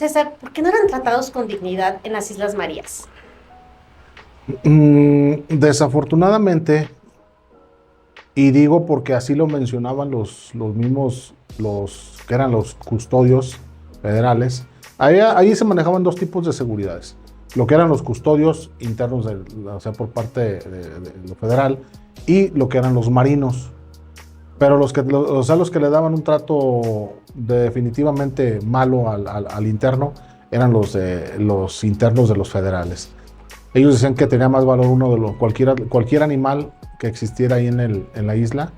César, ¿por qué no eran tratados con dignidad en las Islas Marías? Desafortunadamente, y digo porque así lo mencionaban los mismos, los que eran los custodios federales, ahí se manejaban dos tipos de seguridades. Lo que eran los custodios internos, o sea, por parte de lo federal, y lo que eran los marinos. Pero o sea, los que le daban un trato definitivamente malo al interno eran los internos de los federales. Ellos decían que tenía más valor cualquier animal que existiera ahí en la isla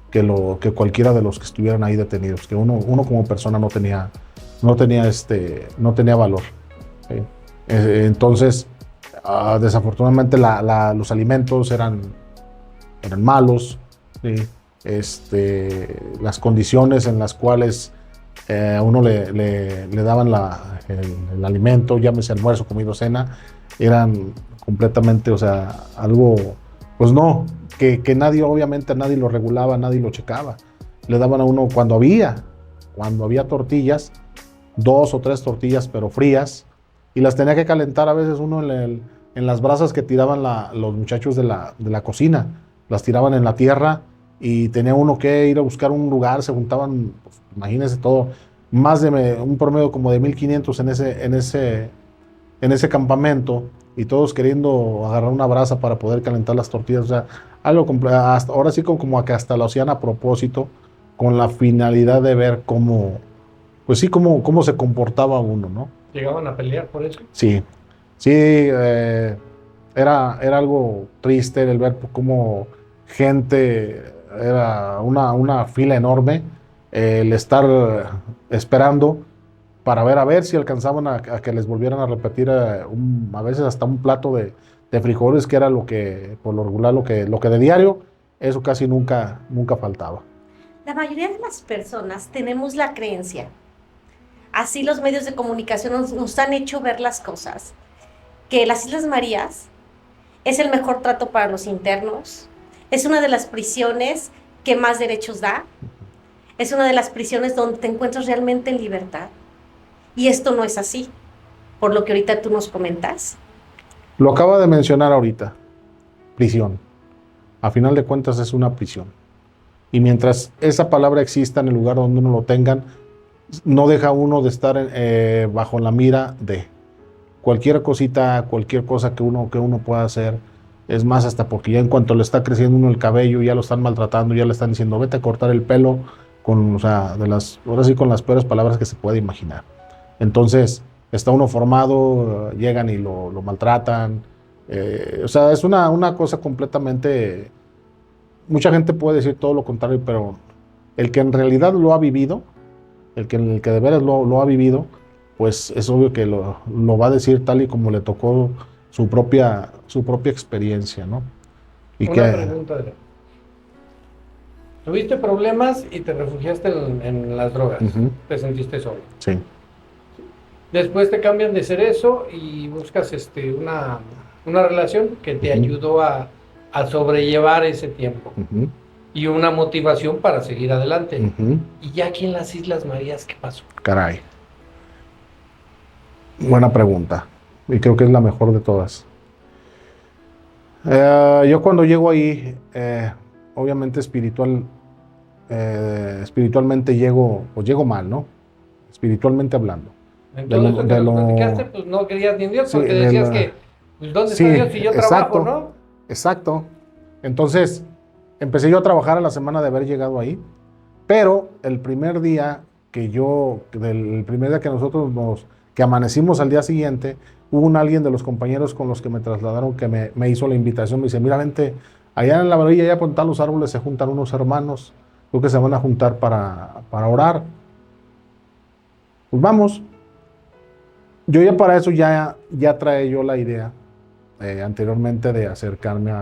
que cualquiera de los que estuvieran ahí detenidos, que uno como persona no tenía valor. ¿Sí? Entonces, desafortunadamente los alimentos eran malos, ¿sí? Las condiciones en las cuales a uno le daban el alimento, llámese almuerzo, comida, cena, eran completamente, o sea, algo, pues no, que nadie, obviamente nadie lo regulaba, nadie lo checaba. Le daban a uno cuando había tortillas, 2 o 3 tortillas, pero frías, y las tenía que calentar a veces uno en las brasas que tiraban los muchachos de la cocina, las tiraban en la tierra y tenía uno que ir a buscar un lugar, se juntaban, pues, imagínense todo, un promedio como de 1500 en ese campamento, y todos queriendo agarrar una brasa para poder calentar las tortillas, o sea, ahora sí como que hasta lo hacían a propósito, con la finalidad de ver pues sí, cómo se comportaba uno, ¿no? ¿Llegaban a pelear por eso? Sí, sí, era algo triste el ver cómo gente, era una fila enorme, el estar esperando para ver si alcanzaban a que les volvieran a repetir a veces hasta un plato de frijoles, que era lo que, por lo regular, lo que de diario, eso casi nunca faltaba. La mayoría de las personas tenemos la creencia, así los medios de comunicación nos han hecho ver las cosas, que las Islas Marías es el mejor trato para los internos, es una de las prisiones que más derechos da, es una de las prisiones donde te encuentras realmente en libertad. Y esto no es así, por lo que ahorita tú nos comentas. Lo acaba de mencionar ahorita, prisión. A final de cuentas es una prisión. Y mientras esa palabra exista en el lugar donde uno lo tengan, no deja uno de estar bajo la mira de cualquier cosita, cualquier cosa que uno pueda hacer. Es más, hasta porque ya en cuanto le está creciendo uno el cabello, ya lo están maltratando, ya le están diciendo, vete a cortar el pelo, o sea, ahora sí, con las peores palabras que se puede imaginar. Entonces, está uno formado, llegan y lo maltratan. O sea, es una cosa completamente. Mucha gente puede decir todo lo contrario, pero el que en realidad lo ha vivido, el que de veras lo ha vivido, pues es obvio que lo va a decir tal y como le tocó su propia experiencia, ¿no? Y Una pregunta, Adrián. Tuviste problemas y te refugiaste en las drogas. Ujú. Te sentiste solo. Sí. Después te cambian de ser eso y buscas una relación que te Ujú. ayudó a sobrellevar ese tiempo. Ujú. Y una motivación para seguir adelante. Ujú. Y ya aquí en las Islas Marías, ¿qué pasó? Caray. Buena pregunta. Y creo que es la mejor de todas. Yo cuando llego ahí, obviamente espiritualmente llego mal, ¿no? Espiritualmente hablando. En De todo lo, esto que de nos lo- platicaste, pues no querías ni en Dios, sí, porque decías que, pues, ¿dónde sí, está Dios si yo trabajo, exacto, no? exacto. Entonces, empecé yo a trabajar a la semana de haber llegado ahí, pero el primer día que nosotros que amanecimos al día siguiente, hubo alguien de los compañeros con los que me trasladaron que me hizo la invitación. Me dice, mira, vente, allá en la orilla, allá por los árboles se juntan unos hermanos, creo que se van a juntar para orar. Pues vamos. Yo ya para eso ya traía yo la idea anteriormente de acercarme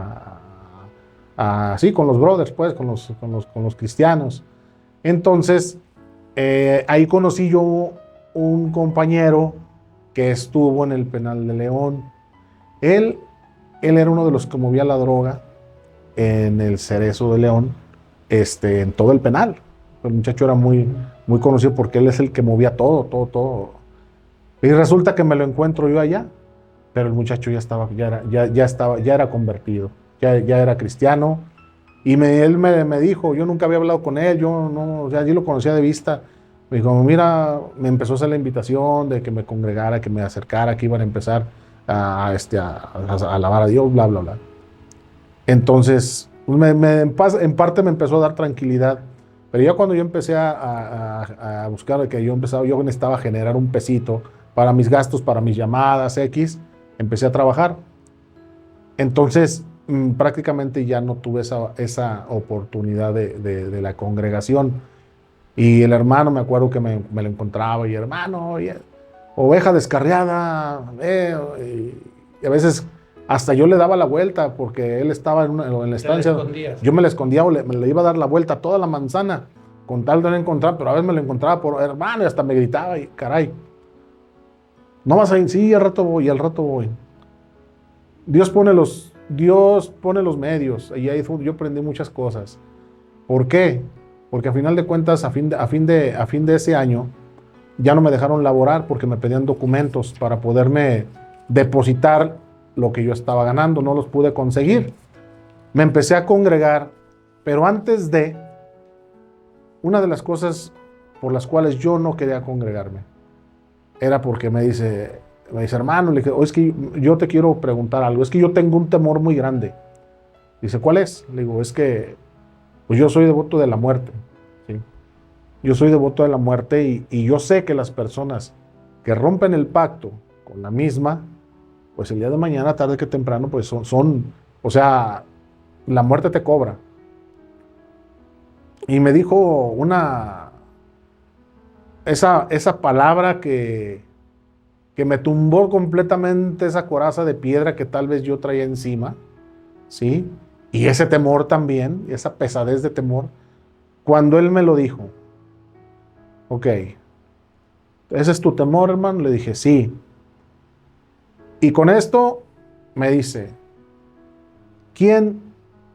así con los brothers, pues, con los cristianos. Entonces, ahí conocí yo un compañero que estuvo en el penal de León. Él era uno de los que movía la droga en el Cerezo de León, en todo el penal. El muchacho era muy, muy conocido porque él es el que movía todo, todo, todo. Y resulta que me lo encuentro yo allá, pero el muchacho ya era convertido, ya era cristiano. Y él me dijo, yo nunca había hablado con él, yo no, o sea, yo lo conocía de vista. Me dijo, mira, me empezó a hacer la invitación de que me congregara, que me acercara, que iban a empezar a alabar a Dios, bla, bla, bla. Entonces, en parte me empezó a dar tranquilidad. Pero ya cuando yo empecé a buscar, yo necesitaba generar un pesito para mis gastos, para mis llamadas, X, empecé a trabajar. Entonces, prácticamente ya no tuve esa oportunidad de la congregación. Y el hermano, me acuerdo que me lo encontraba, y hermano, oye, oveja descarriada, y a veces hasta yo le daba la vuelta porque él estaba en la estancia. Yo me le escondía o me le iba a dar la vuelta a toda la manzana con tal de no encontrar, pero a veces me lo encontraba por hermano y hasta me gritaba y caray. No vas a ir, sí, al rato voy. Dios pone los medios y ahí yo aprendí muchas cosas. ¿Por qué? Porque a final de cuentas, a fin de ese año, ya no me dejaron laborar porque me pedían documentos para poderme depositar lo que yo estaba ganando, no los pude conseguir. Me empecé a congregar, pero antes una de las cosas por las cuales yo no quería congregarme, era porque me dice, hermano, le dije, es que yo te quiero preguntar algo, es que yo tengo un temor muy grande. Dice, ¿cuál es? Le digo, es que pues yo soy devoto de la muerte, ¿sí? Yo soy devoto de la muerte y yo sé que las personas que rompen el pacto con la misma, pues el día de mañana, tarde que temprano, pues o sea, la muerte te cobra. Y me dijo esa palabra que me tumbó completamente esa coraza de piedra que tal vez yo traía encima, ¿sí? Y ese temor también, esa pesadez de temor, cuando él me lo dijo, ok, ¿ese es tu temor, hermano? Le dije, sí. Y con esto me dice, ¿quién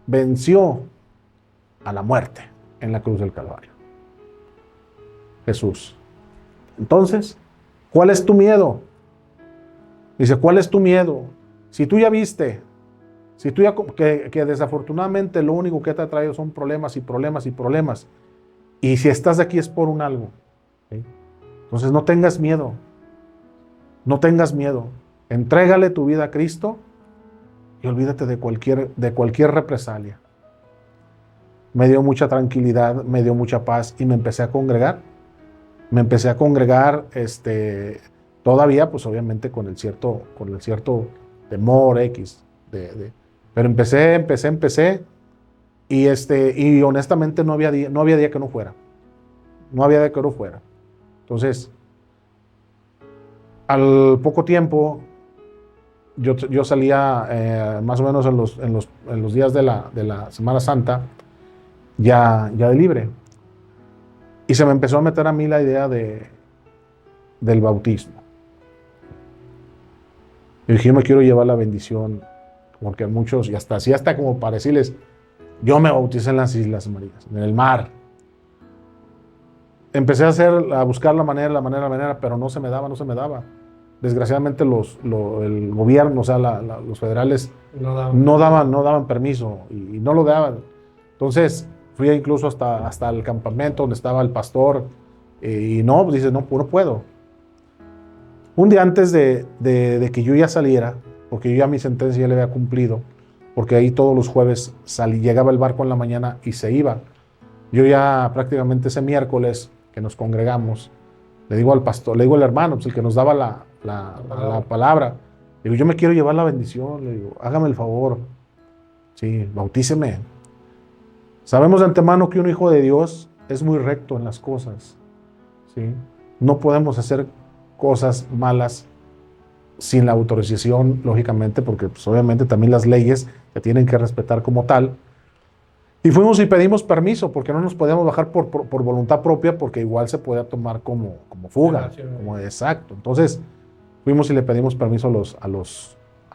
venció a la muerte en la cruz del Calvario? Jesús. Entonces, ¿cuál es tu miedo? Dice, ¿cuál es tu miedo? Si tú ya viste, si tú ya que desafortunadamente lo único que te ha traído son problemas y problemas y problemas, y si estás aquí es por un algo, ¿sí? Entonces no tengas miedo, no tengas miedo. Entrégale tu vida a Cristo y olvídate de cualquier represalia. Me dio mucha tranquilidad, me dio mucha paz y me empecé a congregar. Todavía, pues obviamente con el cierto temor X. Pero empecé y honestamente no había día que no fuera. No había día que no fuera. Entonces, al poco tiempo, yo salía más o menos en los días de la Semana Santa, ya de libre. Y se me empezó a meter a mí la idea del bautismo. Y dije, yo me quiero llevar la bendición, porque muchos, y hasta como para decirles, yo me bauticé en las Islas Marías, en el mar. Empecé a buscar la manera, pero no se me daba. Desgraciadamente el gobierno, o sea, los federales no daban permiso y no lo daban. Entonces fui incluso hasta el campamento donde estaba el pastor y no, pues dice, no puedo. Un día antes de que yo ya saliera, porque yo ya mi sentencia ya le había cumplido, porque ahí todos los jueves llegaba el barco en la mañana y se iba. Yo ya prácticamente ese miércoles que nos congregamos, le digo al pastor, le digo al hermano, pues el que nos daba la palabra, le digo, yo me quiero llevar la bendición, le digo, hágame el favor, sí, bautíceme. Sabemos de antemano que un hijo de Dios es muy recto en las cosas, ¿sí? No podemos hacer cosas malas sin la autorización, lógicamente, porque pues, obviamente también las leyes se tienen que respetar como tal. Y fuimos y pedimos permiso, porque no nos podíamos bajar por voluntad propia, porque igual se podía tomar como fuga, exacto. Entonces, fuimos y le pedimos permiso a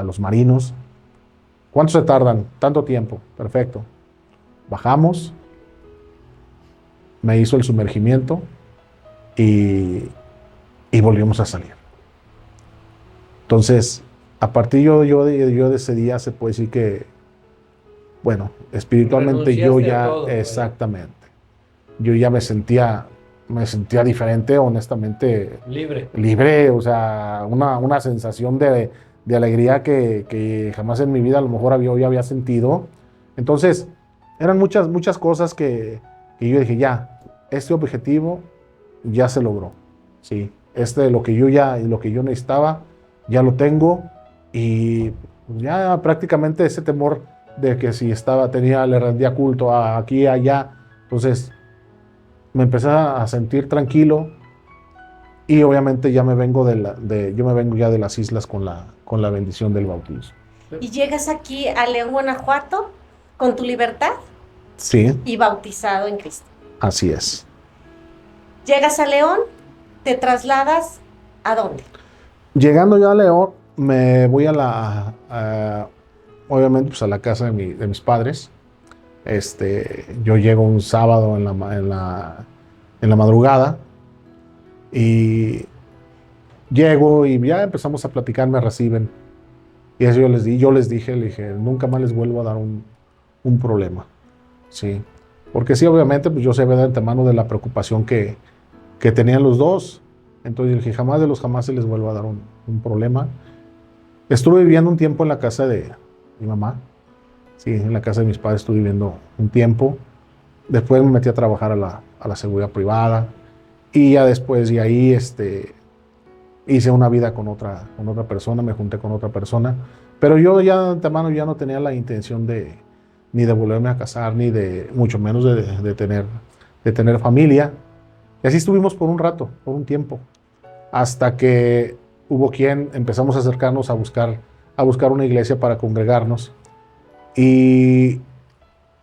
los marinos. ¿Cuánto se tardan? Tanto tiempo. Perfecto. Bajamos, me hizo el sumergimiento y volvimos a salir. Entonces, a partir yo de ese día se puede decir que, bueno, espiritualmente yo Renunciaste a ya, todo, exactamente, yo ya me sentía diferente, honestamente, libre. libre, o sea, una sensación de alegría que jamás en mi vida a lo mejor yo había sentido. Entonces, eran muchas cosas que yo dije, ya, este objetivo ya se logró, ¿sí? Lo que yo necesitaba, ya lo tengo y pues, ya prácticamente ese temor de que si le rendía culto aquí, allá, entonces me empecé a sentir tranquilo y obviamente ya me vengo yo me vengo ya de las islas con la bendición del bautismo. Y llegas aquí a León, Guanajuato, con tu libertad Sí, y bautizado en Cristo. así es. Llegas a León, te trasladas ¿a dónde? Llegando ya a León, me voy obviamente pues a la casa de mis padres. Yo llego un sábado en la madrugada y llego y ya empezamos a platicar, me reciben. Y eso yo les dije, nunca más les vuelvo a dar un problema. Sí. Porque sí, obviamente, pues yo sabía de antemano de la preocupación que tenían los dos. Entonces dije, jamás de los jamás se les vuelvo a dar un problema. Estuve viviendo un tiempo en la casa de mi mamá. Sí, en la casa de mis padres estuve viviendo un tiempo. Después me metí a trabajar a la seguridad privada. Y ya después de ahí hice una vida con otra persona, me junté con otra persona. Pero yo ya de antemano ya no tenía la intención ni de volverme a casar, ni de mucho menos de tener familia. Y así estuvimos por un rato, por un tiempo, hasta que hubo quien empezamos a acercarnos a buscar una iglesia para congregarnos. Y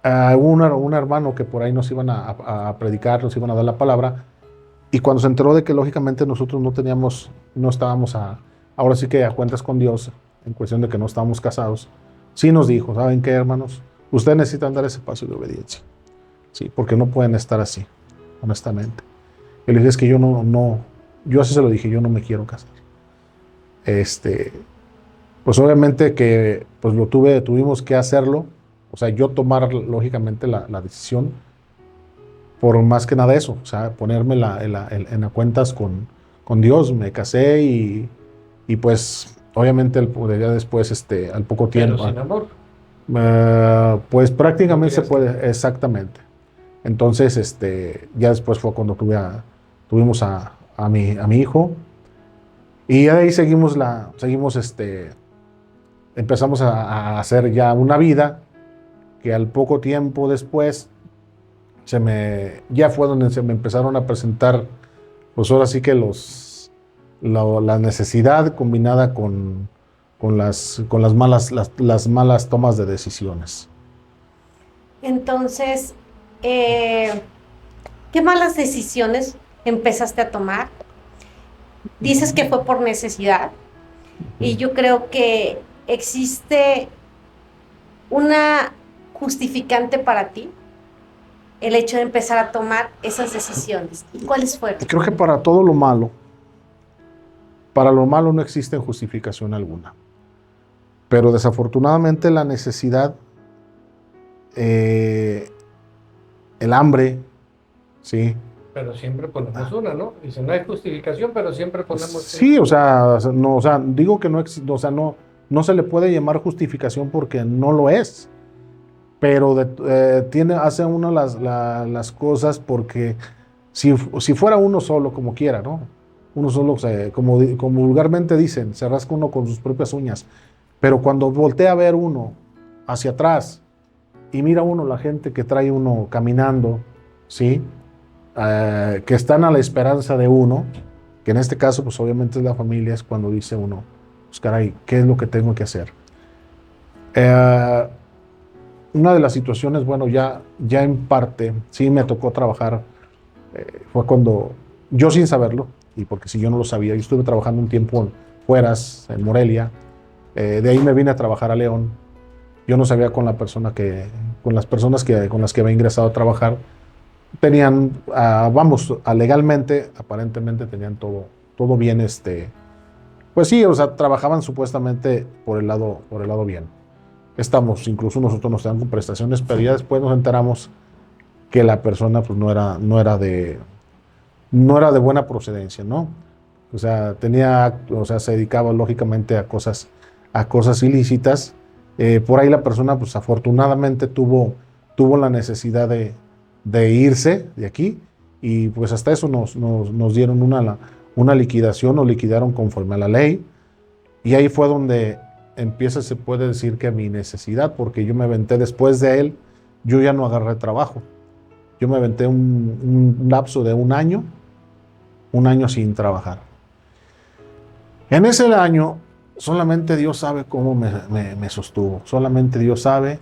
hubo un hermano que por ahí nos iban a predicar, nos iban a dar la palabra. Y cuando se enteró de que lógicamente nosotros no estábamos ahora sí que a cuentas con Dios, en cuestión de que no estábamos casados, sí nos dijo, ¿saben qué, hermanos? Ustedes necesitan dar ese paso de obediencia. Sí, porque no pueden estar así, honestamente. Y le dije, es que yo así se lo dije, yo no me quiero casar. Pues obviamente que pues tuvimos que hacerlo, o sea, yo tomar lógicamente la decisión, por más que nada eso, o sea, ponerme en las cuentas con Dios, me casé y pues obviamente ya después, al poco tiempo. Pero sin amor. Pues prácticamente No se puede, exactamente. Entonces, ya después fue cuando tuvimos a mi hijo y de ahí empezamos a hacer ya una vida que al poco tiempo después ya fue donde se me empezaron a presentar, pues ahora sí que la necesidad combinada con las malas tomas de decisiones. Entonces, ¿qué malas decisiones empezaste a tomar? Dices que fue por necesidad y yo creo que existe una justificante para ti el hecho de empezar a tomar esas decisiones. ¿Y cuáles fueron? Creo que para lo malo no existe justificación alguna. Pero desafortunadamente la necesidad, el hambre, ¿sí? Pero siempre ponemos una, ¿no? Dice, no hay justificación, pero siempre ponemos... Sí, o sea, digo que no se le puede llamar justificación porque no lo es. Pero hace uno las cosas porque si fuera uno solo, como quiera, ¿no? Uno solo, como vulgarmente dicen, se rasca uno con sus propias uñas. Pero cuando voltea a ver uno hacia atrás y mira uno la gente que trae uno caminando, ¿sí? Que están a la esperanza de uno, que en este caso, pues obviamente es la familia, es cuando dice uno, pues caray, ¿qué es lo que tengo que hacer? Una de las situaciones, bueno, ya en parte, sí me tocó trabajar, fue cuando, yo sin saberlo, y porque si yo no lo sabía, yo estuve trabajando un tiempo en Morelia, de ahí me vine a trabajar a León, yo no sabía con las personas con las que había ingresado a trabajar, tenían, legalmente, aparentemente tenían todo bien, pues sí, o sea, trabajaban supuestamente por el lado bien. Incluso nosotros nos dan con prestaciones, pero ya después nos enteramos que la persona pues no era de buena procedencia, ¿no? O sea, se dedicaba lógicamente a cosas ilícitas. Por ahí la persona, pues afortunadamente tuvo la necesidad de irse de aquí, y pues hasta eso nos dieron una liquidación, nos liquidaron conforme a la ley, y ahí fue donde empieza, se puede decir que mi necesidad, porque yo me aventé después de él, yo ya no agarré trabajo. Yo me aventé un lapso de un año sin trabajar. En ese año, solamente Dios sabe cómo me sostuvo. Solamente Dios sabe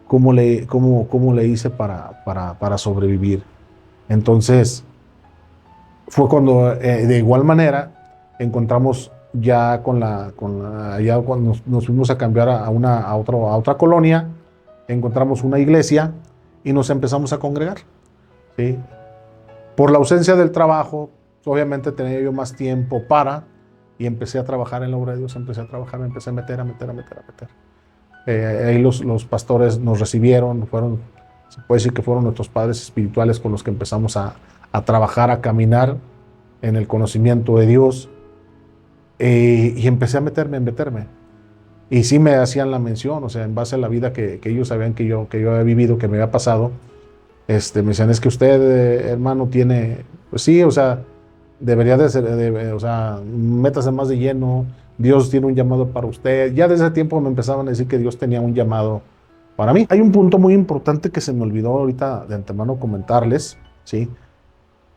cómo le hice para sobrevivir. Entonces, fue cuando, de igual manera, encontramos ya ya cuando nos fuimos a cambiar a otra colonia, encontramos una iglesia y nos empezamos a congregar, ¿sí? Por la ausencia del trabajo, obviamente tenía yo más tiempo y empecé a trabajar en la obra de Dios, empecé a meter. Ahí los pastores nos recibieron, se puede decir que fueron nuestros padres espirituales con los que empezamos a trabajar, a caminar en el conocimiento de Dios, y empecé a meterme. Y sí me hacían la mención, o sea, en base a la vida que ellos sabían que yo había vivido, que me había pasado, me decían, es que usted, hermano, tiene, pues sí, o sea, debería de ser, o sea, métase más de lleno, Dios tiene un llamado para usted. Ya desde ese tiempo me empezaban a decir que Dios tenía un llamado para mí. Hay un punto muy importante que se me olvidó ahorita de antemano comentarles, ¿sí?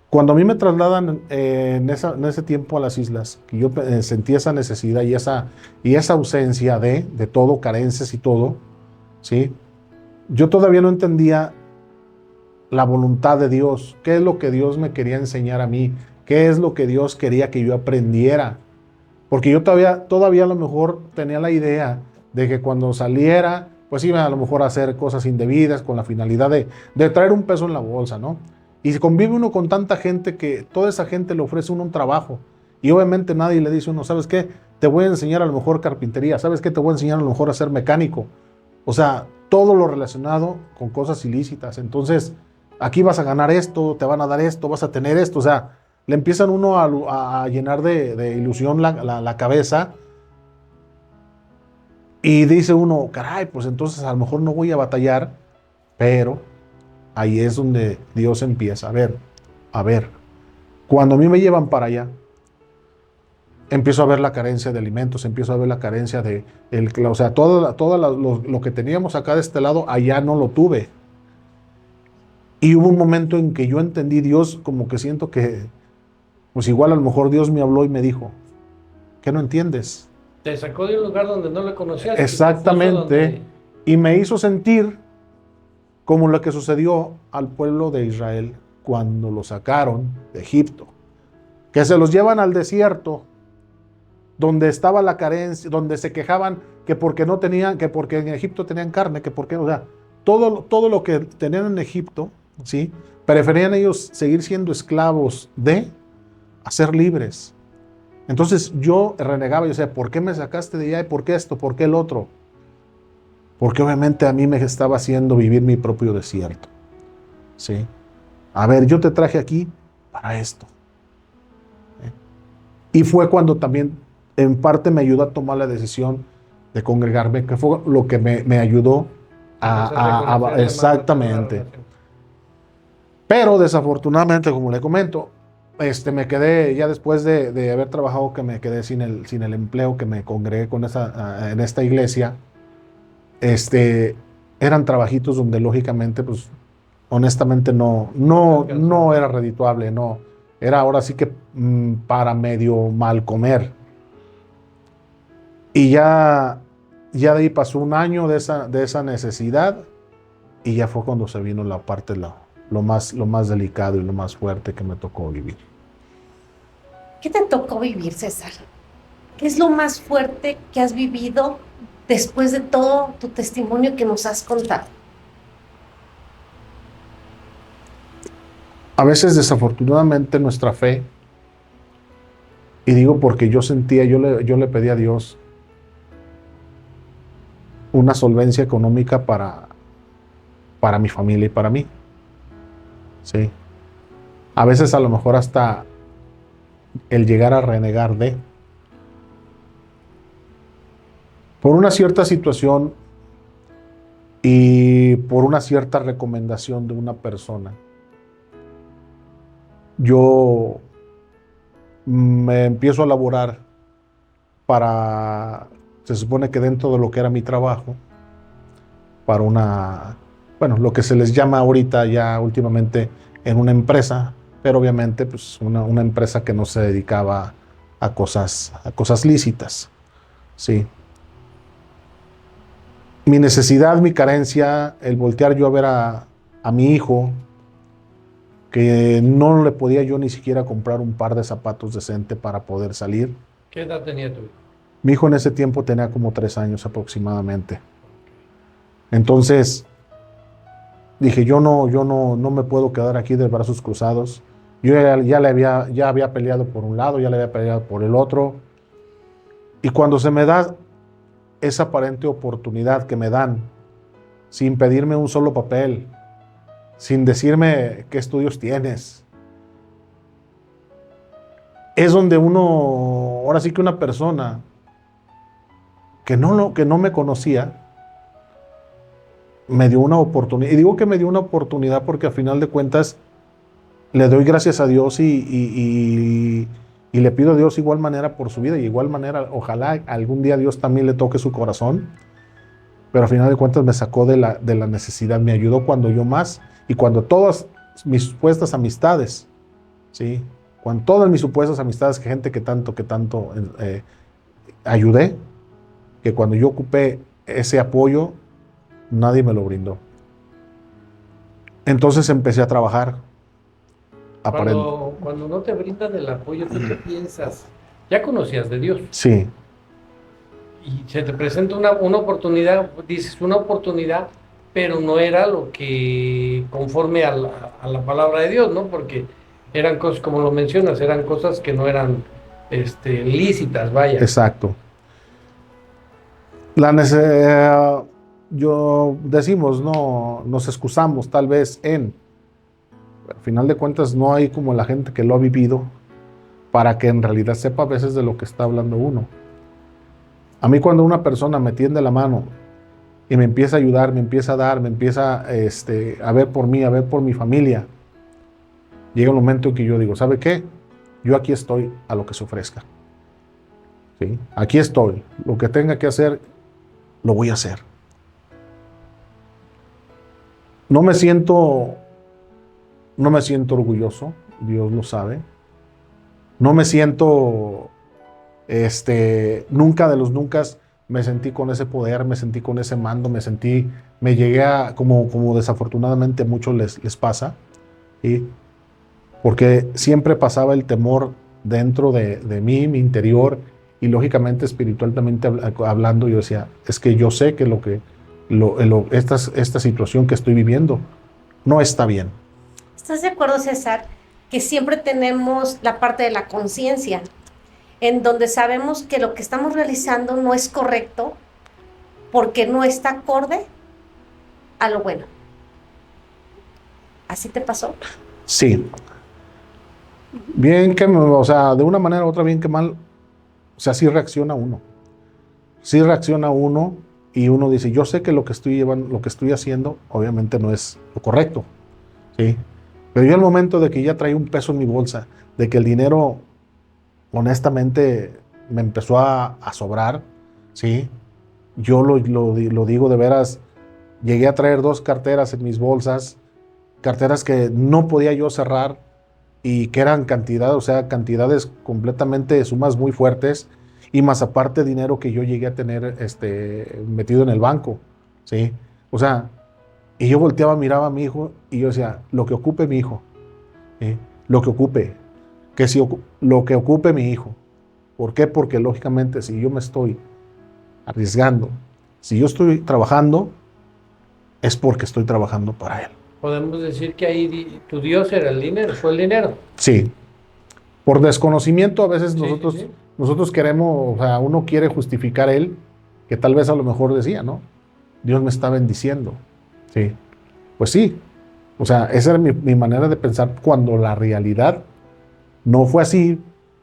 Cuando a mí me trasladan en ese tiempo a las islas, que yo sentí esa necesidad y esa ausencia de todo, carencias y todo, ¿sí? Yo todavía no entendía la voluntad de Dios, qué es lo que Dios me quería enseñar a mí, qué es lo que Dios quería que yo aprendiera. Porque yo todavía a lo mejor tenía la idea de que cuando saliera, pues iba a lo mejor a hacer cosas indebidas con la finalidad de traer un peso en la bolsa, ¿no? Y convive uno con tanta gente que toda esa gente le ofrece uno un trabajo. Y obviamente nadie le dice a uno, ¿sabes qué? Te voy a enseñar a lo mejor carpintería, ¿sabes qué? Te voy a enseñar a lo mejor a ser mecánico. O sea, todo lo relacionado con cosas ilícitas. Entonces, aquí vas a ganar esto, te van a dar esto, vas a tener esto. O sea, le empiezan uno a llenar de ilusión la cabeza. Y dice uno, caray, pues entonces a lo mejor no voy a batallar, pero ahí es donde Dios empieza. A ver, cuando a mí me llevan para allá, empiezo a ver la carencia de alimentos, empiezo a ver la carencia o sea, todo lo que teníamos acá de este lado, allá no lo tuve. Y hubo un momento en que yo entendí Dios, como que siento que, pues igual a lo mejor Dios me habló y me dijo, ¿qué no entiendes? Te sacó de un lugar donde no le conocías. Exactamente. Y me hizo sentir como lo que sucedió al pueblo de Israel cuando lo sacaron de Egipto, que se los llevan al desierto, donde estaba la carencia, donde se quejaban que porque no tenían, que porque en Egipto tenían carne, que porque, o sea, todo lo que tenían en Egipto, ¿sí? Preferían ellos seguir siendo esclavos a ser libres. Entonces yo renegaba, yo decía, ¿por qué me sacaste de allá? ¿Y por qué esto? ¿Por qué el otro? Porque obviamente a mí me estaba haciendo vivir mi propio desierto, ¿sí? A ver, yo te traje aquí para esto. Y fue cuando también en parte me ayudó a tomar la decisión de congregarme, que fue lo que me ayudó exactamente. Pero desafortunadamente, como le comento, me quedé ya después de haber trabajado, que me quedé sin el empleo, que me congregué en esta iglesia. Eran trabajitos donde lógicamente, pues, honestamente no era redituable, no. Era ahora sí que para medio mal comer. Y ya de ahí pasó un año de esa necesidad, y ya fue cuando se vino la parte, lo más delicado y lo más fuerte que me tocó vivir. ¿Qué te tocó vivir, César? ¿Qué es lo más fuerte que has vivido después de todo tu testimonio que nos has contado? A veces, desafortunadamente, nuestra fe Y digo porque yo sentía, yo le pedí a Dios una solvencia económica para mi familia y para mí. Sí. A veces a lo mejor hasta el llegar a renegar por una cierta situación y por una cierta recomendación de una persona. Yo me empiezo a laborar se supone que dentro de lo que era mi trabajo, para lo que se les llama ahorita ya últimamente en una empresa, pero obviamente pues una empresa que no se dedicaba a cosas lícitas, ¿sí? Mi necesidad, mi carencia, el voltear yo a ver a mi hijo, que no le podía yo ni siquiera comprar un par de zapatos decente para poder salir. ¿Qué edad tenía tu hijo? Mi hijo en ese tiempo tenía como 3 años aproximadamente. Entonces dije, yo no me puedo quedar aquí de brazos cruzados. Yo ya había peleado por un lado, ya le había peleado por el otro. Y cuando se me da esa aparente oportunidad que me dan, sin pedirme un solo papel, sin decirme qué estudios tienes, es donde ahora sí que una persona que no me conocía, me dio una oportunidad. Y digo que me dio una oportunidad porque a final de cuentas le doy gracias a Dios y le pido a Dios igual manera por su vida y igual manera, ojalá algún día Dios también le toque su corazón, pero a final de cuentas me sacó de la necesidad, me ayudó cuando yo más y cuando todas mis supuestas amistades, ¿sí? Cuando todas mis supuestas amistades, gente que tanto ayudé, que cuando yo ocupé ese apoyo, nadie me lo brindó. Entonces empecé a trabajar. Cuando no te brindan el apoyo, ¿tú qué piensas? Ya conocías de Dios. Sí. Y se te presenta una oportunidad, dices una oportunidad, pero no era lo que conforme a la palabra de Dios, ¿no? Porque eran cosas, como lo mencionas, eran cosas que no eran lícitas, vaya. Exacto. Decimos, no, nos excusamos tal vez al final de cuentas no hay como la gente que lo ha vivido para que en realidad sepa a veces de lo que está hablando uno. A mí cuando una persona me tiende la mano y me empieza a ayudar, me empieza a dar, me empieza a ver por mí, a ver por mi familia, llega un momento en que yo digo, ¿sabe qué? Yo aquí estoy a lo que se ofrezca. ¿Sí? Aquí estoy. Lo que tenga que hacer, lo voy a hacer. No me siento orgulloso, Dios lo sabe. No me siento, nunca de los nunca me sentí con ese poder, me sentí con ese mando, me llegué a, como desafortunadamente a muchos les pasa, ¿sí? Porque siempre pasaba el temor dentro de mí, mi interior, y lógicamente espiritualmente hablando, yo decía, es que yo sé que esta situación que estoy viviendo no está bien. ¿Estás de acuerdo, César, que siempre tenemos la parte de la conciencia, en donde sabemos que lo que estamos realizando no es correcto porque no está acorde a lo bueno? ¿Así te pasó? Sí. Bien que, o sea, de una manera u otra, bien que mal, o sea, sí reacciona uno. Sí reacciona uno y uno dice, yo sé que lo que estoy haciendo, obviamente no es lo correcto, ¿sí? Pero yo al momento de que ya traía un peso en mi bolsa, de que el dinero, honestamente, me empezó a sobrar, ¿sí? Yo lo digo de veras, llegué a traer 2 carteras en mis bolsas, carteras que no podía yo cerrar y que eran cantidades completamente, sumas muy fuertes, y más aparte dinero que yo llegué a tener metido en el banco, ¿sí? O sea, y yo volteaba, miraba a mi hijo y yo decía, lo que ocupe mi hijo, ¿sí? Lo que ocupe, lo que ocupe mi hijo. ¿Por qué? Porque lógicamente si yo me estoy arriesgando, si yo estoy trabajando, es porque estoy trabajando para él. Podemos decir que ahí tu Dios era el dinero, fue el dinero. Sí. Por desconocimiento, a veces Sí, nosotros, sí, sí. nosotros queremos, o sea, uno quiere justificar él, que tal vez a lo mejor decía, ¿no? Dios me está bendiciendo. Sí, pues sí. O sea, esa era mi manera de pensar cuando la realidad no fue así,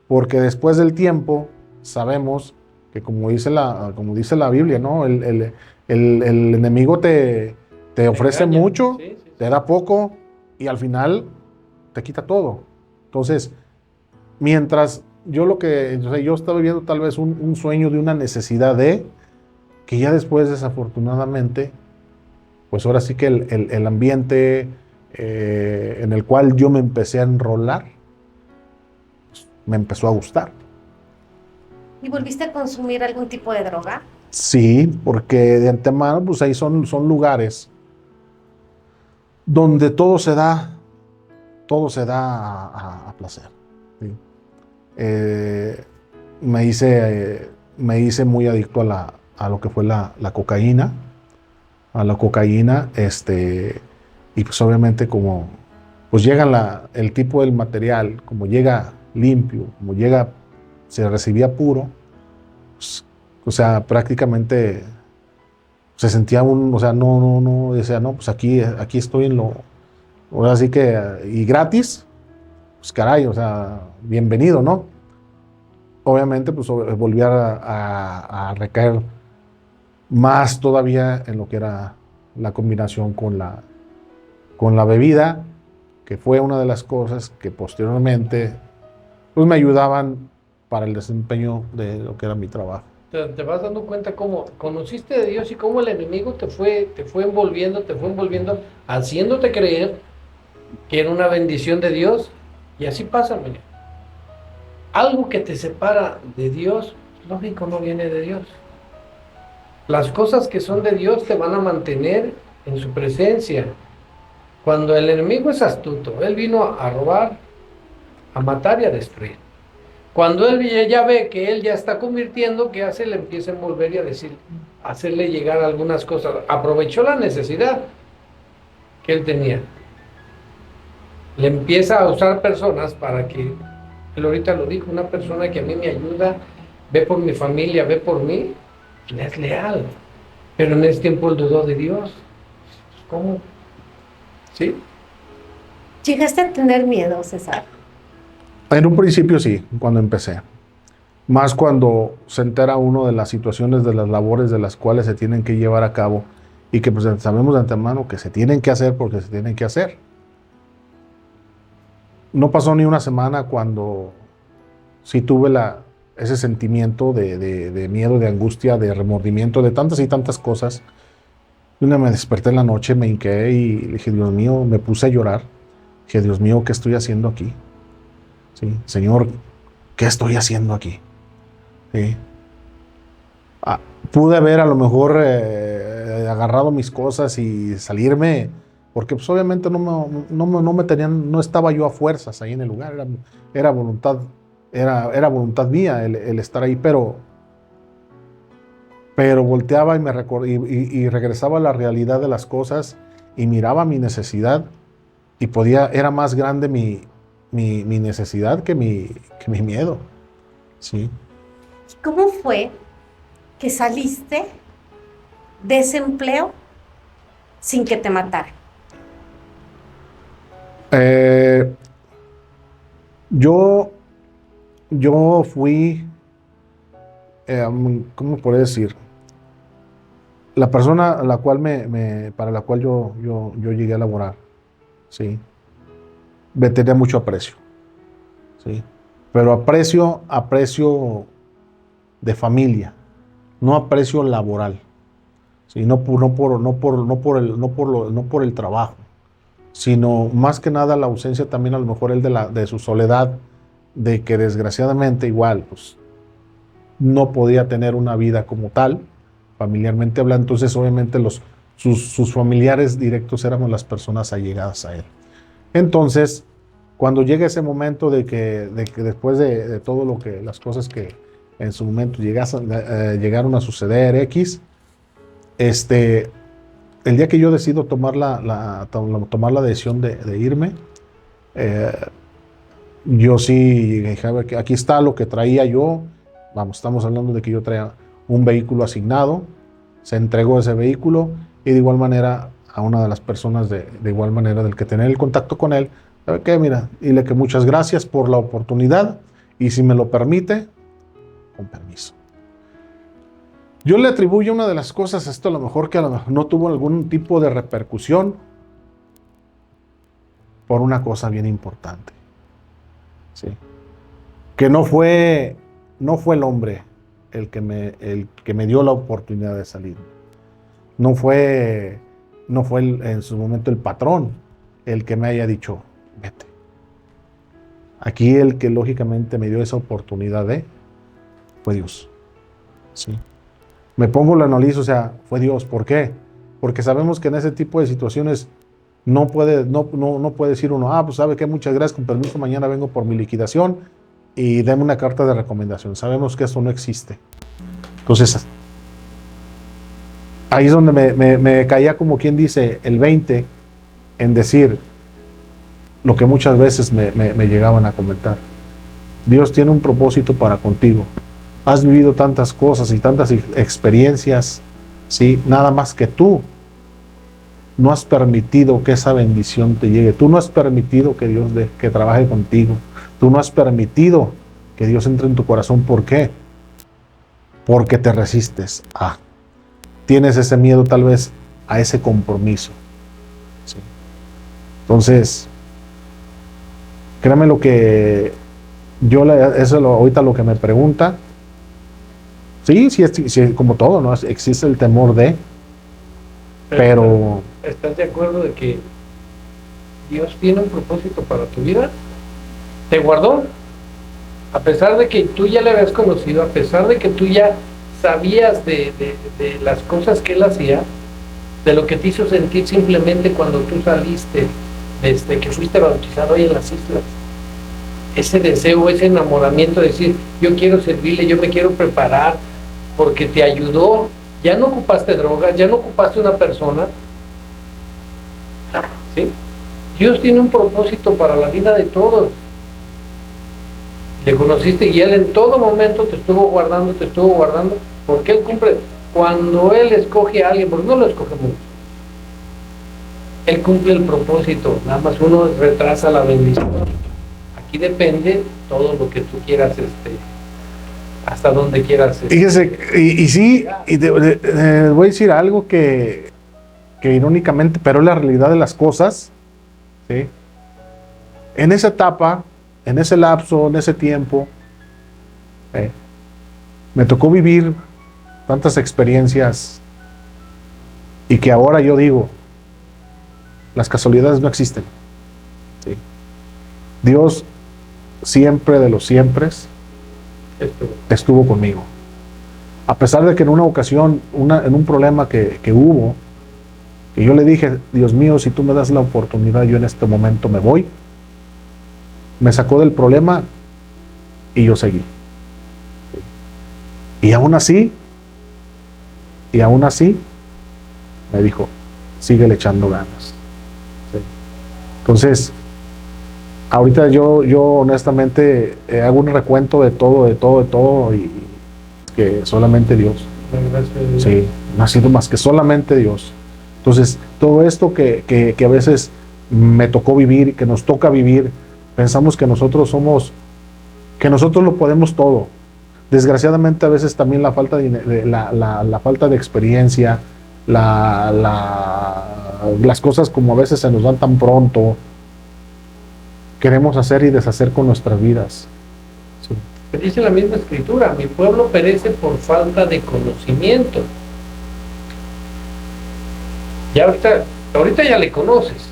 porque después del tiempo sabemos que como dice la Biblia, ¿no? El enemigo te ofrece Engaña. mucho, Sí, sí, te sí. da poco y al final te quita todo. Entonces, mientras yo o sea, yo estaba viviendo tal vez un sueño de una necesidad que ya después desafortunadamente, pues ahora sí que el ambiente en el cual yo me empecé a enrolar, me empezó a gustar. ¿Y volviste a consumir algún tipo de droga? Sí, porque de antemano, pues ahí son lugares donde todo se da a placer. ¿Sí? Eh, me hice muy adicto a lo que fue la cocaína, y pues obviamente como pues llega el tipo del material, como llega limpio, como llega, se recibía puro, pues, o sea, prácticamente se sentía o sea, no, decía, no, pues aquí estoy ahora sí que, y gratis, pues caray, o sea, bienvenido, ¿no? Obviamente, pues volví a recaer más todavía en lo que era la combinación con la bebida, que fue una de las cosas que posteriormente, pues me ayudaban para el desempeño de lo que era mi trabajo. Te vas dando cuenta cómo conociste de Dios y cómo el enemigo te fue envolviendo, haciéndote creer que era una bendición de Dios. Y así pasa, mira. Algo que te separa de Dios, lógico, no viene de Dios. Las cosas que son de Dios te van a mantener en su presencia. Cuando el enemigo es astuto, él vino a robar, a matar y a destruir. Cuando él ya ve que él ya está convirtiendo, ¿qué hace? Le empieza a envolver y a decir, a hacerle llegar algunas cosas. Aprovechó la necesidad que él tenía. Le empieza a usar personas para que, él ahorita lo dijo, una persona que a mí me ayuda, ve por mi familia, ve por mí, le es leal. Pero en ese tiempo él dudó de Dios. ¿Cómo? ¿Sí? ¿Llegaste a tener miedo, César? En un principio sí, cuando empecé. Más cuando se entera uno de las situaciones, de las labores de las cuales se tienen que llevar a cabo y que pues sabemos de antemano que se tienen que hacer porque se tienen que hacer. No pasó ni una semana cuando sí tuve ese sentimiento de miedo, de angustia, de remordimiento, de tantas y tantas cosas. Un día me desperté en la noche, me hinqué y le dije, Dios mío, me puse a llorar. Dije, Dios mío, ¿qué estoy haciendo aquí? ¿Sí? Señor, ¿qué estoy haciendo aquí? ¿Sí? Ah, pude haber a lo mejor agarrado mis cosas y salirme, porque pues obviamente no me tenían, no estaba yo a fuerzas ahí en el lugar, era voluntad, era voluntad mía el estar ahí, pero volteaba y y regresaba a la realidad de las cosas y miraba mi necesidad y era más grande mi necesidad que mi miedo, ¿sí? ¿Cómo fue que saliste de ese empleo sin que te matara? Eh, yo, yo fui, ¿cómo podría decir? La persona a la cual para la cual yo llegué a laborar, ¿sí? Me tenía mucho aprecio, ¿sí? Pero aprecio de familia, no aprecio laboral, ¿sí? No por el trabajo, sino más que nada la ausencia también a lo mejor él de su soledad, de que desgraciadamente igual, pues no podía tener una vida como tal, familiarmente hablando, entonces obviamente sus familiares directos éramos las personas allegadas a él. Entonces, cuando llega ese momento de que después de todo las cosas que en su momento llegaron a suceder X, el día que yo decido tomar tomar la decisión de irme, eh, yo sí dije, a ver, que aquí está lo que traía yo. Vamos, estamos hablando de que yo traía un vehículo asignado, se entregó ese vehículo y de igual manera a una de las personas de igual manera del que tenía el contacto con él, ¿sabe qué? Mira, dile que muchas gracias por la oportunidad y si me lo permite, con permiso. Yo le atribuyo una de las cosas, esto a lo mejor que a lo mejor no tuvo algún tipo de repercusión por una cosa bien importante. ¿Sí? Que no fue el hombre el que me dio la oportunidad de salir. No fue en su momento el patrón el que me haya dicho, vete. Aquí el que lógicamente me dio esa oportunidad fue Dios. ¿Sí? Me pongo, lo analizo, o sea, fue Dios. ¿Por qué? Porque sabemos que en ese tipo de situaciones no puede decir uno, pues sabe que muchas gracias, con permiso, mañana vengo por mi liquidación y deme una carta de recomendación. Sabemos que eso no existe. Entonces, ahí es donde me caía, como quien dice, el 20 en decir lo que muchas veces me llegaban a comentar. Dios tiene un propósito para contigo. Has vivido tantas cosas y tantas experiencias, ¿sí? Nada más que tú no has permitido que esa bendición te llegue. Tú no has permitido que Dios que trabaje contigo. Tú no has permitido que Dios entre en tu corazón. ¿Por qué? Porque te resistes. Tienes ese miedo tal vez a ese compromiso. ¿Sí? Entonces, créame lo que ahorita lo que me pregunta. Sí, como todo, ¿no? Existe el temor pero ¿estás de acuerdo de que Dios tiene un propósito para tu vida? Te guardó, a pesar de que tú ya le habías conocido, a pesar de que tú ya sabías de las cosas que Él hacía, de lo que te hizo sentir simplemente cuando tú saliste, desde que fuiste bautizado ahí en las islas. Ese deseo, ese enamoramiento de decir, yo quiero servirle, yo me quiero preparar, porque te ayudó. Ya no ocupaste drogas, ya no ocupaste una persona. ¿Sí? Dios tiene un propósito para la vida de todos. Le conociste y Él en todo momento te estuvo guardando, porque Él cumple. Cuando Él escoge a alguien, porque no lo escoge mucho, Él cumple el propósito, nada más uno retrasa la bendición. Aquí depende todo lo que tú quieras, hasta donde quieras. Fíjese, y sí, y les voy a decir algo que irónicamente, pero es la realidad de las cosas, ¿sí? En esa etapa, en ese lapso, en ese tiempo, me tocó vivir tantas experiencias y que ahora yo digo, las casualidades no existen. ¿Sí? Dios siempre de los siempres estuvo conmigo. A pesar de que en una ocasión, en un problema que hubo, que yo le dije, Dios mío, si tú me das la oportunidad, yo en este momento me voy. Me sacó del problema y yo seguí. Y aún así, me dijo, síguele echando ganas. ¿Sí? Entonces, ahorita yo honestamente hago un recuento de todo y que solamente Dios. Sí, no ha sido más que solamente Dios. Entonces, todo esto que a veces me tocó vivir, que nos toca vivir, pensamos que nosotros lo podemos todo. Desgraciadamente a veces también la falta la falta de experiencia, las cosas como a veces se nos dan tan pronto, queremos hacer y deshacer con nuestras vidas. Sí. Dice la misma escritura, mi pueblo perece por falta de conocimiento. Ya ahorita ya le conoces,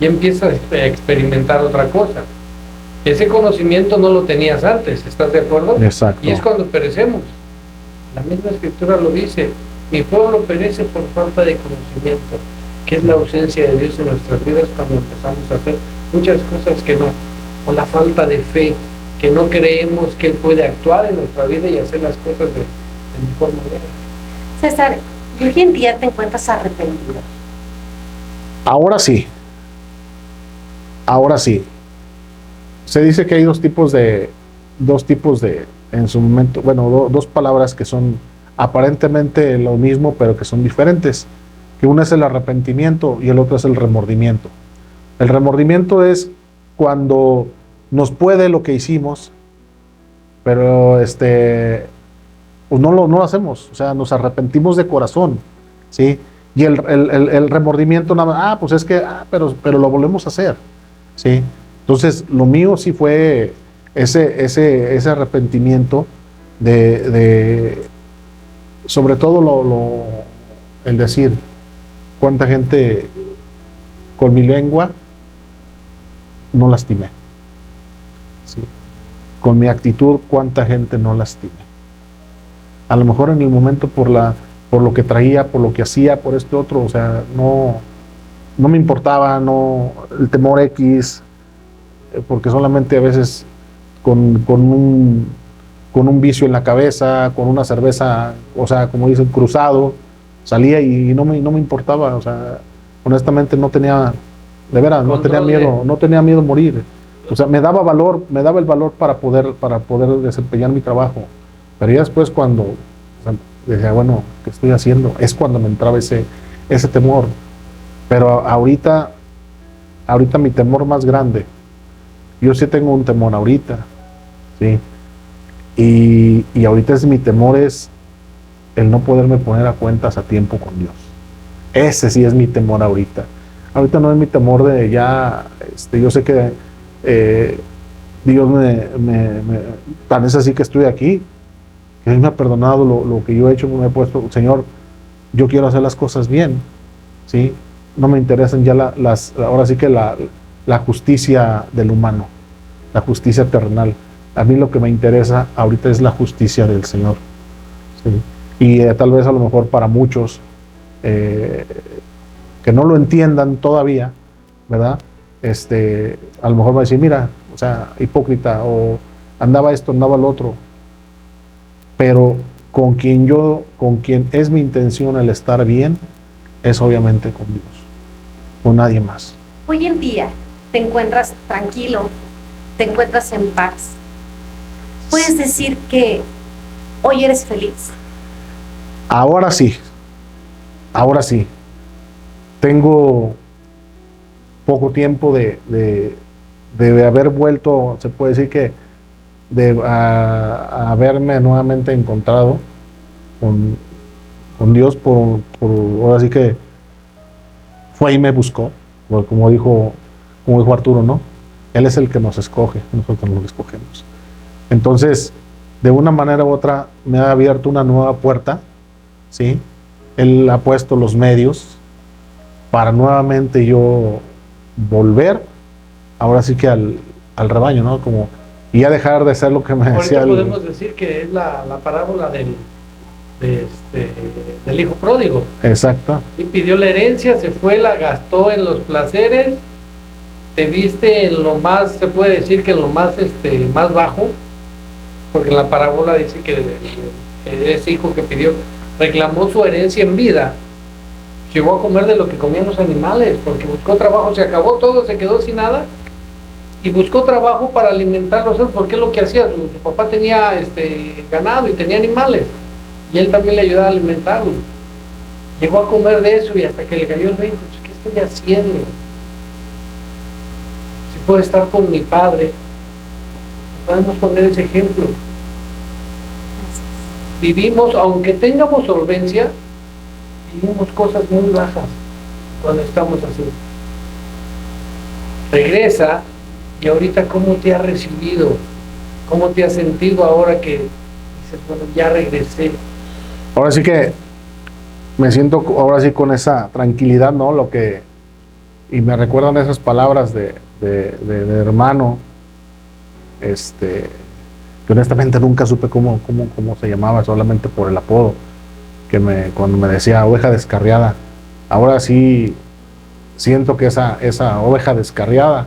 ya empiezas a experimentar otra cosa. Ese conocimiento no lo tenías antes, ¿estás de acuerdo? Exacto. Y es cuando perecemos. La misma escritura lo dice, mi pueblo perece por falta de conocimiento, que es la ausencia de Dios en nuestras vidas cuando empezamos a hacer muchas cosas que no, o la falta de fe, que no creemos que Él puede actuar en nuestra vida y hacer las cosas de mejor manera. César, hoy en día te encuentras arrepentido. Ahora sí. Se dice que hay dos tipos de, en su momento, bueno, dos palabras que son aparentemente lo mismo, pero que son diferentes. Que una es el arrepentimiento y el otro es el remordimiento. El remordimiento es cuando nos puede lo que hicimos, pero pues no lo hacemos, o sea, nos arrepentimos de corazón, ¿sí? Y el remordimiento nada más, pues es que, pero lo volvemos a hacer, ¿sí? Entonces, lo mío sí fue ese arrepentimiento sobre todo el decir, cuánta gente con mi lengua no lastimé, ¿sí? Con mi actitud, cuánta gente no lastimé. A lo mejor en el momento por lo que traía, por lo que hacía, por otro, o sea, no me importaba, el temor X, porque solamente a veces con un vicio en la cabeza, con una cerveza, o sea, como dicen, cruzado, salía y no me importaba, o sea, honestamente no tenía, de veras, no tenía miedo a morir. O sea, me daba el valor para poder desempeñar mi trabajo. Pero ya después cuando, o sea, decía, bueno, ¿qué estoy haciendo? Es cuando me entraba ese temor. Pero ahorita mi temor más grande, yo sí tengo un temor ahorita, ¿sí? Y ahorita mi temor es el no poderme poner a cuentas a tiempo con Dios. Ese sí es mi temor ahorita. Ahorita no es mi temor de ya, yo sé que Dios tan es así que estoy aquí, que Él me ha perdonado lo que yo he hecho, me he puesto, Señor, yo quiero hacer las cosas bien, ¿sí? No me interesan ya ahora sí que la justicia del humano, la justicia terrenal. A mí lo que me interesa ahorita es la justicia del Señor, ¿sí? Y tal vez a lo mejor para muchos que no lo entiendan todavía, ¿verdad? A lo mejor va a decir, mira, o sea, hipócrita, o andaba esto, andaba lo otro. Pero con quien es mi intención el estar bien, es obviamente con Dios, con nadie más. Hoy en día te encuentras tranquilo, te encuentras en paz. ¿Puedes decir que hoy eres feliz? Ahora sí. Tengo poco tiempo de haber vuelto, se puede decir que a haberme nuevamente encontrado con Dios ahora sí que fue y me buscó, como dijo Arturo, ¿no? Él es el que nos escoge, nosotros no lo escogemos. Entonces, de una manera u otra, me ha abierto una nueva puerta, ¿sí? Él ha puesto los medios para nuevamente yo volver, ahora sí que al rebaño, ¿no? Y ya dejar de ser lo que me decía. Ahorita podemos decir que es la parábola del hijo pródigo. Exacto. Y pidió la herencia, se fue, la gastó en los placeres, te viste en lo más, se puede decir que en lo más, más bajo, porque en la parábola dice que ese hijo que pidió reclamó su herencia en vida, llegó a comer de lo que comían los animales, porque buscó trabajo, se acabó todo, se quedó sin nada, y buscó trabajo para alimentarlos, porque es lo que hacía, su papá tenía ganado y tenía animales, y él también le ayudaba a alimentarlos. Llegó a comer de eso y hasta que le cayó el 20, ¿qué estoy haciendo? Si puedo estar con mi padre, podemos poner ese ejemplo. Vivimos, aunque tengamos solvencia, vivimos cosas muy bajas cuando estamos así. Regresa y ahorita cómo te ha recibido, cómo te has sentido ahora que dices, bueno, ya regresé. Ahora sí que me siento ahora sí con esa tranquilidad, ¿no? Y me recuerdan esas palabras de hermano, que honestamente nunca supe cómo se llamaba, solamente por el apodo, cuando me decía oveja descarriada. Ahora sí siento que esa oveja descarriada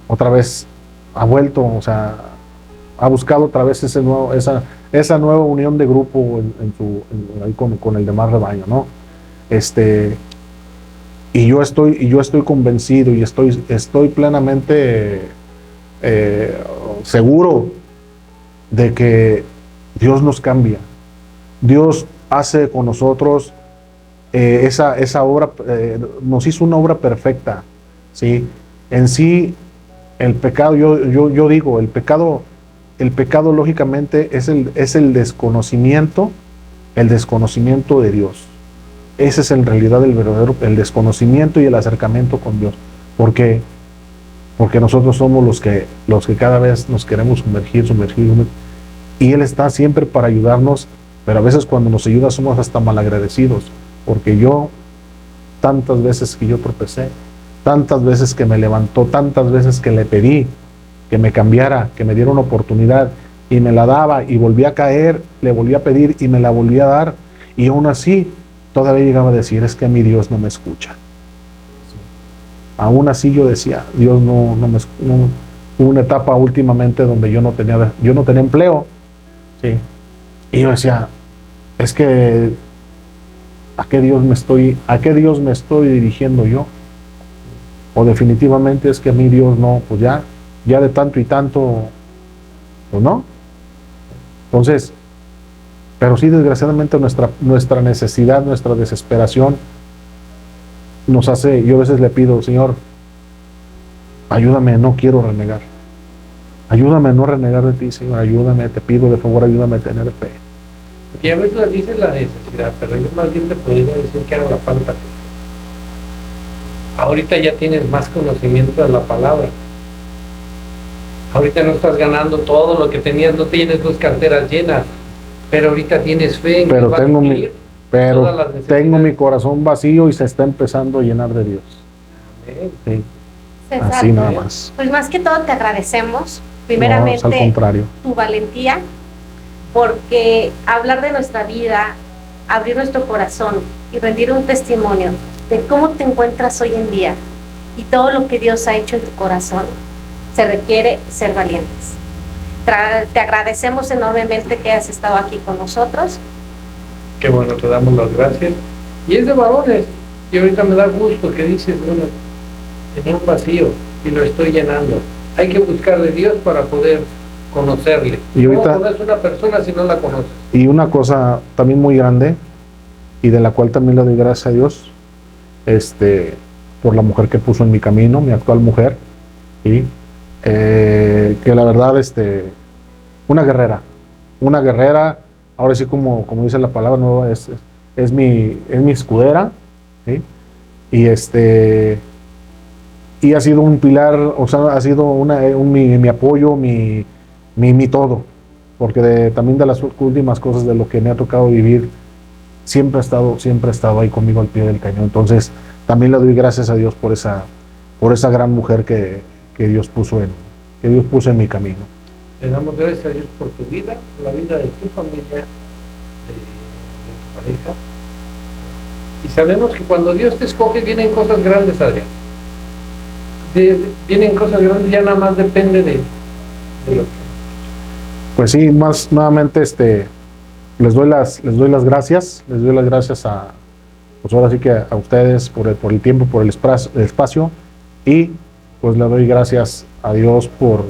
otra vez ha vuelto, o sea, ha buscado otra vez esa nueva unión de grupo ahí con el demás rebaño, ¿no? Y yo estoy convencido y estoy plenamente seguro de que Dios nos cambia. Dios hace con nosotros esa obra, nos hizo una obra perfecta, ¿sí? En sí, el pecado, yo digo, el pecado lógicamente es el desconocimiento de Dios. Ese es en realidad el desconocimiento y el acercamiento con Dios. Porque nosotros somos los que cada vez nos queremos sumergir. Y Él está siempre para ayudarnos, pero a veces cuando nos ayuda somos hasta malagradecidos. Porque tantas veces que yo tropecé, tantas veces que me levantó, tantas veces que le pedí que me cambiara, que me diera una oportunidad, y me la daba, y volví a caer, le volví a pedir y me la volví a dar, y aún así todavía llegaba a decir, es que a mí Dios no me escucha. Aún así yo decía, Dios no me escucha. Hubo una etapa últimamente donde yo no tenía empleo, ¿sí? Y yo decía, es que ¿a qué Dios me estoy dirigiendo yo? O definitivamente es que a mí Dios no, pues ya de tanto y tanto, pues no. Entonces, pero sí, desgraciadamente nuestra necesidad, nuestra desesperación nos hace, yo a veces le pido, Señor, ayúdame, no quiero renegar. Ayúdame a no renegar de ti, Señor, ayúdame, te pido de favor, ayúdame a tener fe. Y a veces dices la necesidad, pero yo más bien te podría decir que hago la falta. Ahorita ya tienes más conocimiento de la palabra. Ahorita no estás ganando todo lo que tenías, no tienes 2 carteras llenas, pero ahorita tienes fe en que vas a cumplir todas las necesidades. Tengo mi corazón vacío y se está empezando a llenar de Dios. Amén. Sí. César, Así nada más. pues más que todo te agradecemos, No, primeramente, al contrario. tu valentía, porque hablar de nuestra vida, abrir nuestro corazón y rendir un testimonio de cómo te encuentras hoy en día y todo lo que Dios ha hecho en tu corazón, se requiere ser valientes. Te agradecemos enormemente que hayas estado aquí con nosotros. Qué bueno, te damos las gracias. Y es de varones, y ahorita me da gusto que dices, bueno, tenía un vacío y lo estoy llenando. Hay que buscar de Dios para poder conocerle. Y ahorita, ¿cómo conoces una persona si no la conoces? Y una cosa también muy grande, y de la cual también le doy gracias a Dios, por la mujer que puso en mi camino, mi actual mujer, y que la verdad, una guerrera, ahora sí como dice la palabra nueva, es mi escudera, ¿sí? Y ha sido un pilar, o sea, ha sido mi apoyo, mi todo, porque también de las últimas cosas de lo que me ha tocado vivir, siempre ha estado ahí conmigo al pie del cañón. Entonces también le doy gracias a Dios por esa gran mujer que Dios puso en mi camino. Le damos gracias a Dios por tu vida, por la vida de tu familia, de tu pareja. Y sabemos que cuando Dios te escoge vienen cosas grandes, Adrián. Vienen cosas grandes, ya nada más depende de lo que... Pues sí, más nuevamente les doy las gracias, pues ahora sí que a ustedes por el tiempo, por el espacio, y pues le doy gracias a Dios por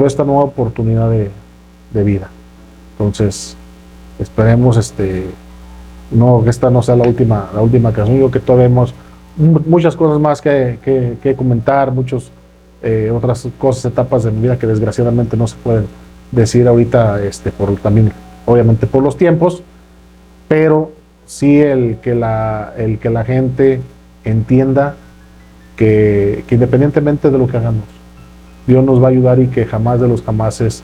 esta nueva oportunidad de vida. Entonces, esperemos que esta no sea la última ocasión. Yo que todavía hemos muchas cosas más que comentar, otras cosas, etapas de mi vida que desgraciadamente no se pueden decir ahorita, también obviamente por los tiempos, pero sí el que la gente entienda que independientemente de lo que hagamos, Dios nos va a ayudar, y que jamás de los jamases,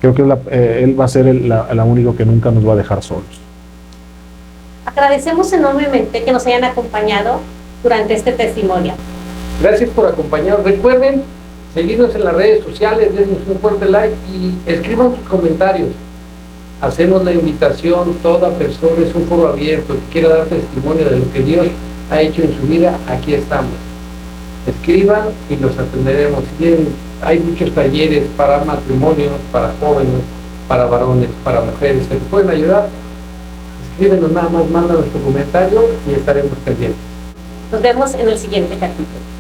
creo que Él va a ser el único que nunca nos va a dejar solos. Agradecemos enormemente que nos hayan acompañado durante este testimonio. Gracias por acompañarnos. Recuerden seguirnos en las redes sociales, dennos un fuerte like y escriban sus comentarios. Hacemos la invitación, toda persona, es un foro abierto, que quiera dar testimonio de lo que Dios ha hecho en su vida, aquí estamos. Escriban y los atenderemos. Hay muchos talleres para matrimonios, para jóvenes, para varones, para mujeres, que nos pueden ayudar. Escríbenos nada más, mándanos tu comentario y estaremos pendientes. Nos vemos en el siguiente capítulo.